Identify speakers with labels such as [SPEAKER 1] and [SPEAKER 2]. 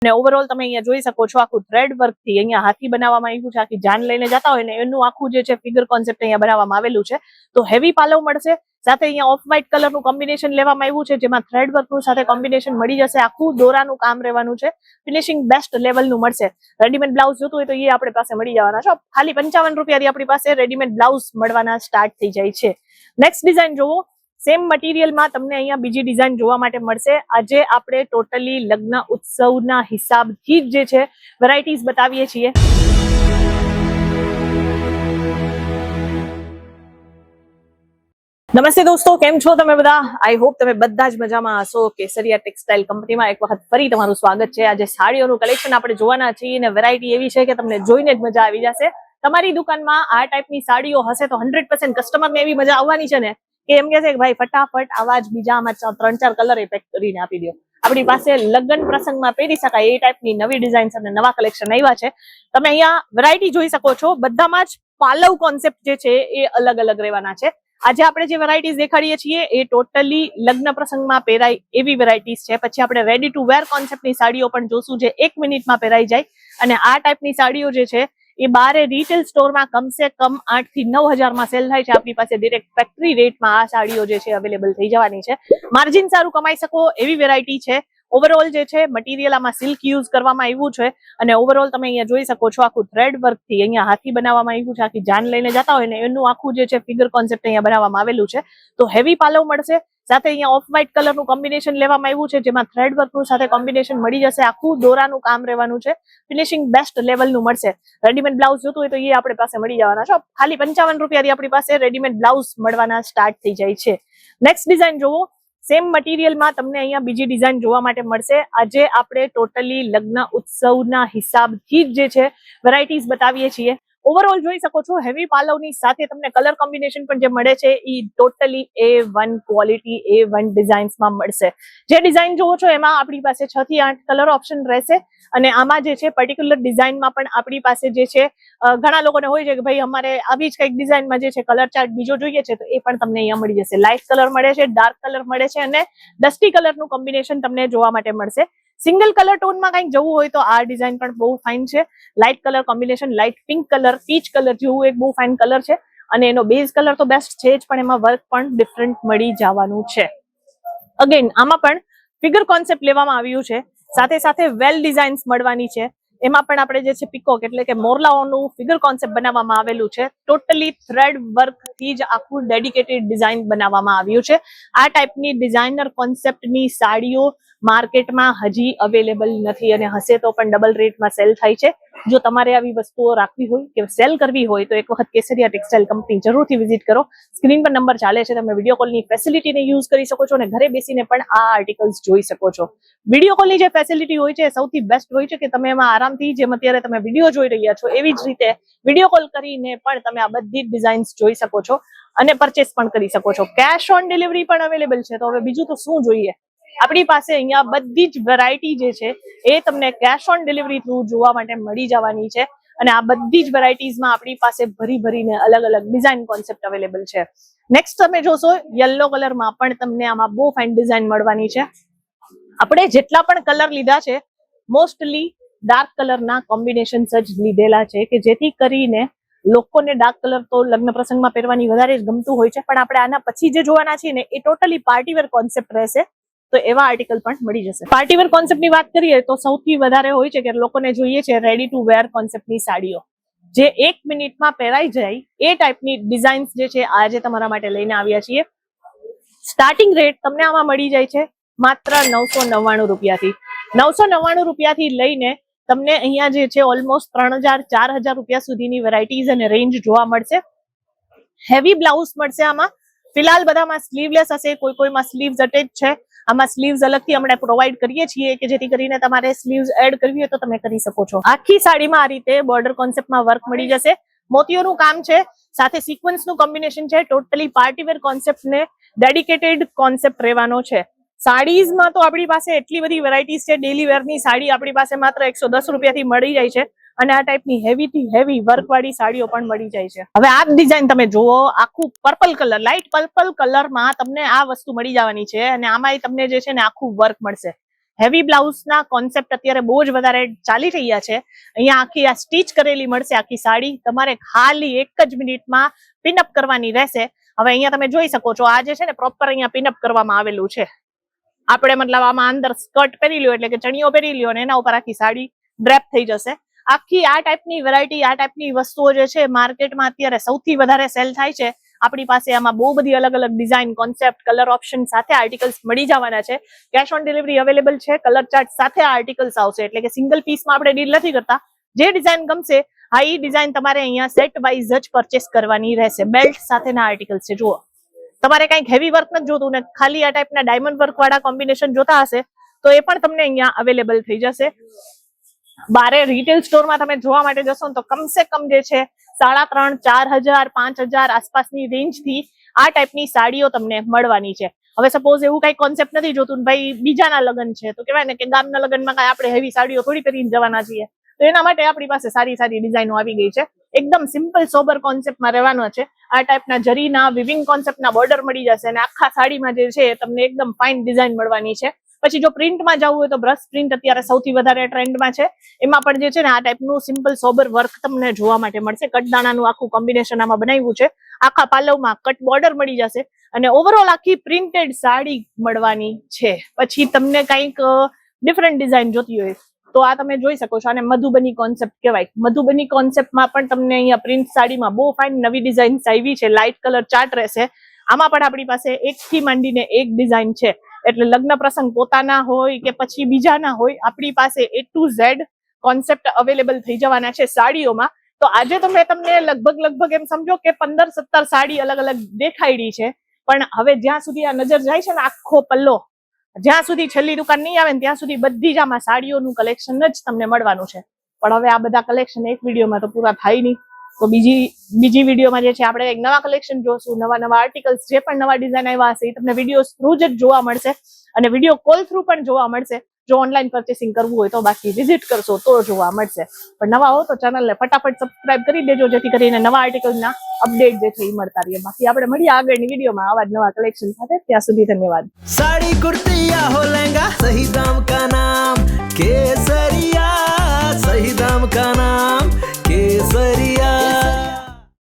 [SPEAKER 1] અને ઓવરઓલ તમે અહીંયા જોઈ શકો છો આખું થ્રેડ વર્ક થી અહીંયા હાથી બનાવવામાં આવ્યું છે, આખી જાન લઈને જતા હોય ને એનું આખું જે છે ફિગર કોન્સેપ્ટ અહીંયા બનાવવામાં આવેલું છે. તો હેવી પાલવ મળશે, સાથે અહીંયા ઓફ વ્હાઇટ કલરનું કોમ્બિનેશન લેવામાં આવ્યું છે, જેમાં થ્રેડ વર્કનું સાથે કોમ્બિનેશન મળી જશે. આખું દોરાનું કામ રહેવાનું છે, ફિનિશિંગ બેસ્ટ લેવલનું મળશે. રેડીમેડ બ્લાઉઝ જોતું હોય તો એ આપણી પાસે મળી જવાના છે. ખાલી 55 રૂપિયાથી આપણી પાસે રેડીમેડ બ્લાઉઝ મળવાના સ્ટાર્ટ થઈ જાય છે. નેક્સ્ટ ડિઝાઇન જોવો, સેમ મટીરિયલમાં તમને અહીંયા બીજી ડિઝાઇન જોવા માટે મળશે. આજે આપણે ટોટલી લગ્ન ઉત્સવના હિસાબથી જ જે છે વેરાયટીઝ બતાવીએ છીએ. નમસ્તે દોસ્તો, કેમ છો તમે બધા? આઈ હોપ તમે બધા જ મજામાં હશો. કેસરિયા ટેક્સટાઇલ કંપનીમાં એક વખત ફરી તમારું સ્વાગત છે. આજે સાડીઓનું કલેક્શન આપણે જોવાના છીએ અને વેરાયટી એવી છે કે તમને જોઈને જ મજા આવી જશે. તમારી દુકાનમાં આ ટાઈપની સાડીઓ હશે તો 100% કસ્ટમરને એવી મજા આવવાની છે ને કે એમ કે છે કે ભાઈ ફટાફટ આવા જ બીજા આમાં 3-4 કલર પેક કરીને આપી દો. આપણી પાસે લગ્ન પ્રસંગમાં પહેરી શકાય એ ટાઈપની નવી ડિઝાઇન્સ અને નવા કલેક્શન આવ્યા છે. તમે અહીંયા વેરાયટી જોઈ શકો છો. બધામાં જ પાલવ કોન્સેપ્ટ જે છે એ અલગ અલગ રહેવાના છે. આજે આપણે જે વેરાયટીઝ દેખાડીએ છીએ એ ટોટલી લગ્ન પ્રસંગમાં પહેરાય એવી વેરાયટીઝ છે. પછી આપણે રેડી ટુ વેર કોન્સેપ્ટની સાડીઓ પણ જોશું જે 1 મિનિટમાં પહેરાઈ જાય. અને આ ટાઈપની સાડીઓ જે છે એ બારે રિટેલ સ્ટોરમાં કમસે કમ 8 થી 9 હજારમાં સેલ થાય છે. આપણી પાસે ડિરેક્ટ ફેક્ટરી રેટમાં આ સાડીઓ જે છે અવેલેબલ થઈ જવાની છે. માર્જિન સારું કમાઈ શકો એવી વેરાયટી છે. ઓવરઓલ જે છે મટીરિયલ આમાં સિલ્ક યુઝ કરવામાં આવ્યું છે અને ઓવરઓલ તમે અહીંયા જોઈ શકો છો આખું થ્રેડ વર્ક થી અહીંયા હાથી બનાવવામાં આવ્યું છે, આખી જાન લઈને જતા હોય ને એનું આખું જે છે ફિગર કોન્સેપ્ટ અહીંયા બનાવવામાં આવેલું છે. તો હેવી પાલવ મળશે, સાથે અહીંયા ઓફ વ્હાઇટ કલરનું કોમ્બિનેશન લેવામાં આવ્યું છે, જેમાં થ્રેડ વર્કનું સાથે કોમ્બિનેશન મળી જશે. આખું દોરાનું કામ રહેવાનું છે, ફિનિશિંગ બેસ્ટ લેવલનું મળશે. રેડીમેડ બ્લાઉઝ જોતું હોય તો એ આપણી પાસે મળી જવાના છે. ખાલી 55 રૂપિયાથી આપણી પાસે રેડીમેડ બ્લાઉઝ મળવાના સ્ટાર્ટ થઈ જાય છે. નેક્સ્ટ ડિઝાઇન જોવો, સેમ મટીરિયલમાં તમને અહીંયા બીજી ડિઝાઇન જોવા માટે મળશે. આજે આપણે ટોટલી લગ્ન ઉત્સવના હિસાબથી જ જે છે વેરાયટીઝ બતાવીએ છીએ. ઓવરઓલ જોઈ શકો છો હેવી પાલવની સાથે તમને કલર કોમ્બિનેશન પણ જે મળે છે એ ટોટલી A1 ક્વોલિટી A1 ડિઝાઇન્સમાં મળશે. જે ડિઝાઇન જોવો છો એમાં આપણી પાસે 6 થી 8 કલર ઓપ્શન રહેશે અને આમાં જે છે પર્ટિક્યુલર ડિઝાઇનમાં પણ આપણી પાસે જે છે ઘણા લોકોને હોય છે કે ભાઈ અમારે આવી જ કંઈક ડિઝાઇનમાં જે છે કલર ચાર્ટ બીજો જોઈએ છે તો એ પણ તમને અહીંયા મળી જશે. લાઇટ કલર મળે છે, ડાર્ક કલર મળે છે અને ડસ્ટી કલરનું કોમ્બિનેશન તમને જોવા માટે મળશે. સિંગલ કલર ટોનમાં કંઈક જવું હોય તો આ ડિઝાઇન પણ બહુ ફાઇન છે. Light colour combination, light pink colour, peach colour જેવું એક બહુ ફાઇન કલર છે અને એનો બેઝ કલર તો બેસ્ટ છે જ, પણ એમાં વર્ક પણ ડિફરન્ટ મળી જવાનું છે. અગેન આમાં પણ ફિગર કોન્સેપ્ટ લેવામાં આવ્યું છે, સાથે સાથે વેલ ડિઝાઇન્સ મળવાની છે. એમાં પણ આપણે જે છે પીકોક એટલે કે મોરલાઓનું ફિગર કોન્સેપ્ટ બનાવવામાં આવેલું છે. ટોટલી થ્રેડ વર્ક થી જ આખું ડેડિકેટેડ ડિઝાઇન બનાવવામાં આવ્યું છે. આ ટાઈપની ડિઝાઇનર કોન્સેપ્ટની સાડીઓ માર્કેટમાં હજી અવેલેબલ નથી અને હશે તો પણ ડબલ રેટમાં સેલ થાય છે. જો તમારે આવી વસ્તુઓ રાખવી હોય કે સેલ કરવી હોય તો એક વખત કેસરિયા ટેક્સટાઇલ કંપની જરૂરથી વિઝિટ કરો. સ્ક્રીન પર નંબર ચાલે છે, તમે વિડીયો કોલની ફેસિલિટીને યુઝ કરી શકો છો અને ઘરે બેસીને પણ આ આર્ટિકલ્સ જોઈ શકો છો. વિડીયો કોલની જે ફેસિલિટી હોય છે સૌથી બેસ્ટ હોય છે કે તમે એમાં આરામથી જેમ અત્યારે તમે વિડીયો જોઈ રહ્યા છો એવી જ રીતે વિડીયો કોલ કરીને પણ તમે આ બધી ડિઝાઇન્સ જોઈ શકો છો અને પરચેસ પણ કરી શકો છો. કેશ ઓન ડિલિવરી પણ અવેલેબલ છે. તો હવે બીજું તો શું જોઈએ, આપણી પાસે અહીંયા બધી જ વેરાયટી જે છે એ તમને કેશ ઓન ડિલિવરી થ્રુ જોવા માટે મળી જવાની છે અને આ બધી જ વેરાયટીઝમાં આપણી પાસે ભરીને અલગ અલગ ડિઝાઇન કોન્સેપ્ટ અવેલેબલ છે. નેક્સ્ટ તમે જોશો યલો કલરમાં પણ તમને આમાં બહુ ફાઇન ડિઝાઇન મળવાની છે. આપણે જેટલા પણ કલર લીધા છે મોસ્ટલી ડાર્ક કલરના કોમ્બિનેશન્સ જ લીધેલા છે કે જેથી કરીને લોકોને ડાર્ક કલર તો લગ્ન પ્રસંગમાં પહેરવાની વધારે જ ગમતું હોય છે, પણ આપણે આના પછી જે જોવાના છીએ ને એ ટોટલી પાર્ટીવેર કોન્સેપ્ટ રહેશે. તો એવા આર્ટિકલ પણ મળી જશે. પાર્ટીવેર કોન્સેપ્ટની વાત કરીએ તો સૌથી વધારે હોય છે કે લોકોને જોઈએ છે રેડી ટુ વેર કોન્સેપ્ટની સાડીઓ જે 1 મિનિટમાં પહેરાઈ જાય એ ટાઈપની ડિઝાઇન્સ જે છે આજે તમારા માટે લઈને આવ્યા છીએ. સ્ટાર્ટિંગ રેટ તમને આમાં મળી જાય છે માત્ર 999 રૂપિયાથી. 999 રૂપિયાથી લઈને તમને અહીંયા જે છે ઓલમોસ્ટ 3000-4000 રૂપિયા સુધીની વેરાયટીઝ અને રેન્જ જોવા મળશે. હેવી બ્લાઉઝ મળશે આમાં. ફિલહાલ બધામાં સ્લીવલેસ હશે, કોઈમાં સ્લીવ્સ અટેચ છે. આમાં સ્લીવ્સ અલગથી આપણે પ્રોવાઈડ કરીએ છીએ કે જેથી કરીને તમારે સ્લીવ્સ એડ કરવી હોય તો તમે કરી શકો છો. આખી સાડીમાં આ રીતે બોર્ડર કોન્સેપ્ટમાં વર્ક મળી જશે. મોતીઓનું કામ છે, સાથે સિક્વન્સનું કોમ્બિનેશન છે. ટોટલી પાર્ટીવેર કોન્સેપ્ટને ડેડિકેટેડ કોન્સેપ્ટ રહેવાનો છે. સાડીઝમાં તો આપણી પાસે એટલી બધી વેરાયટીઝ છે. ડેલી વેરની સાડી આપણી પાસે માત્ર 110 રૂપિયાથી મળી જાય છે અને આ ટાઈપની હેવી થી હેવી વર્ક વાળી સાડીઓ પણ મળી જાય છે. હવે આ ડિઝાઇન તમે જુઓ, આખું પર્પલ કલર, લાઇટ પર્પલ કલરમાં તમને આ વસ્તુ મળી જવાની છે અને આમાં તમને જે છે ને આખું વર્ક મળશે. હેવી બ્લાઉઝના કોન્સેપ્ટ અત્યારે બહુ જ વધારે ચાલી રહ્યા છે. અહીંયા આખી આ સ્ટીચ કરેલી મળશે આખી સાડી, તમારે ખાલી 1 જ મિનિટમાં પિનઅપ કરવાની રહેશે. હવે અહીંયા તમે જોઈ શકો છો, આ જે છે ને પ્રોપર અહીંયા પિનઅપ કરવામાં આવેલું છે. આપણે મતલબ આમાં અંદર સ્કર્ટ પહેરી લ્યો એટલે કે ચણિયો પહેરી લ્યો અને એના ઉપર આખી સાડી ડ્રેપ થઈ જશે. આખી આ ટાઈપની વેરાયટી, આ ટાઈપની વસ્તુઓ જે છે માર્કેટમાં અત્યારે સૌથી વધારે સેલ થાય છે. આપણી પાસે આમાં બહુ બધી અલગ અલગ ડિઝાઇન, કોન્સેપ્ટ, કલર ઓપ્શન સાથે આર્ટિકલ્સ મળી જવાના છે. કેશ ઓન ડિલિવરી અવેલેબલ છે. કલર ચાર્ટ સાથે આ આર્ટિકલ્સ આવશે, એટલે કે સિંગલ પીસમાં આપણે ડીલ નથી કરતા. જે ડિઝાઇન ગમશે હા એ ડિઝાઇન તમારે અહીંયા સેટ વાઇઝ જ પરચેસ કરવાની રહેશે. બેલ્ટ સાથેના આર્ટિકલ્સ છે. જુઓ, તમારે કંઈક હેવી વર્ક નથી જોતું ને ખાલી આ ટાઈપના ડાયમંડ વર્ક વાળા કોમ્બિનેશન જોતા હશે તો એ પણ તમને અહીંયા અવેલેબલ થઈ જશે. બારે રિટેલ સ્ટોરમાં તમે જોવા માટે જશો ને તો કમસે કમ જે છે 3,500, 4,000, 5,000 આસપાસની રેન્જથી આ ટાઈપની સાડીઓ તમને મળવાની છે. હવે સપોઝ એવું કઈ કોન્સેપ્ટ નથી જોતું ને ભાઈ બીજાના લગ્ન છે તો કહેવાય ને કે ગામના લગ્નમાં કઈ આપણે હેવી સાડીઓ થોડી પહેરીને જવાના છીએ, તો એના માટે આપણી પાસે સારી સારી ડિઝાઇનો આવી ગઈ છે. એકદમ સિમ્પલ સોબર કોન્સેપ્ટમાં રહેવાનો છે. આ ટાઈપના જરીના વિવિંગ કોન્સેપ્ટના બોર્ડર મળી જશે અને આખા સાડીમાં જે છે તમને એકદમ ફાઇન ડિઝાઇન મળવાની છે. પછી જો પ્રિન્ટમાં જવું હોય તો બ્રશ પ્રિન્ટ અત્યારે સૌથી વધારે ટ્રેન્ડમાં છે. એમાં પણ જે છે ને આ ટાઈપનું સિમ્પલ સોબર વર્ક તમને જોવા માટે મળશે. કટદાણાનું આખું કોમ્બિનેશન આમાં બનાવ્યું છે. આખા પાલવમાં કટ બોર્ડર મળી જશે અને ઓવરઓલ આખી પ્રિન્ટેડ સાડી મળવાની છે. પછી તમને કંઈક ડિફરન્ટ ડિઝાઇન જોતી હોય તો આ તમે જોઈ શકો છો. આને મધુબની કોન્સેપ્ટ કહેવાય. મધુબની કોન્સેપ્ટમાં પણ તમને અહીંયા પ્રિન્ટ સાડીમાં બહુ ફાઇન નવી ડિઝાઇન્સ આવી છે. લાઇટ કલર ચાર્ટ રહેશે. આમાં પણ આપણી પાસે એકથી માંડીને એક ડિઝાઇન છે. એટલે લગ્ન પ્રસંગ પોતાના હોય કે પછી બીજાના હોય, આપણી પાસે A to Z concept available થઈ જવાના છે સાડીઓમાં. તો આજે તો મેં તમને લગભગ એમ સમજો કે 15-17 સાડી અલગ અલગ દેખાડી છે. પણ હવે જ્યાં સુધી આ નજર જાય છે ને આખો પલ્લો, જ્યાં સુધી છેલ્લી દુકાન નહીં આવે ને ત્યાં સુધી બધી જ આમાં સાડીઓનું કલેક્શન જ તમને મળવાનું છે. પણ હવે આ બધા કલેક્શન એક વિડીયોમાં તો પૂરા થાય નહીં, તો બીજી વિડીયોમાં જે છે આપણે એક નવા કલેક્શન જોશું. નવા આર્ટિકલ્સ જે પણ નવા ડિઝાઇન આવ્યા હશે એ તમને વિડીયો થ્રુ જ જોવા મળશે અને વિડીયો કોલ થ્રુ પણ જોવા મળશે જો ઓનલાઈન પરચેસિંગ કરવું હોય તો. બાકી વિઝિટ કરશો તો જોવા મળશે. પણ નવા હો તો ચેનલને ફટાફટ સબસ્ક્રાઇબ કરી દેજો જેથી કરીને નવા આર્ટિકલના અપડેટ જે છે એ મળતા રહે. બાકી આપણે મળીએ આગળની વિડીયોમાં આવા જ નવા કલેક્શન સાથે. ત્યાં સુધી ધન્યવાદ.
[SPEAKER 2] साड़ी कुर्ती या हो लहंगा, सही दाम का नाम केस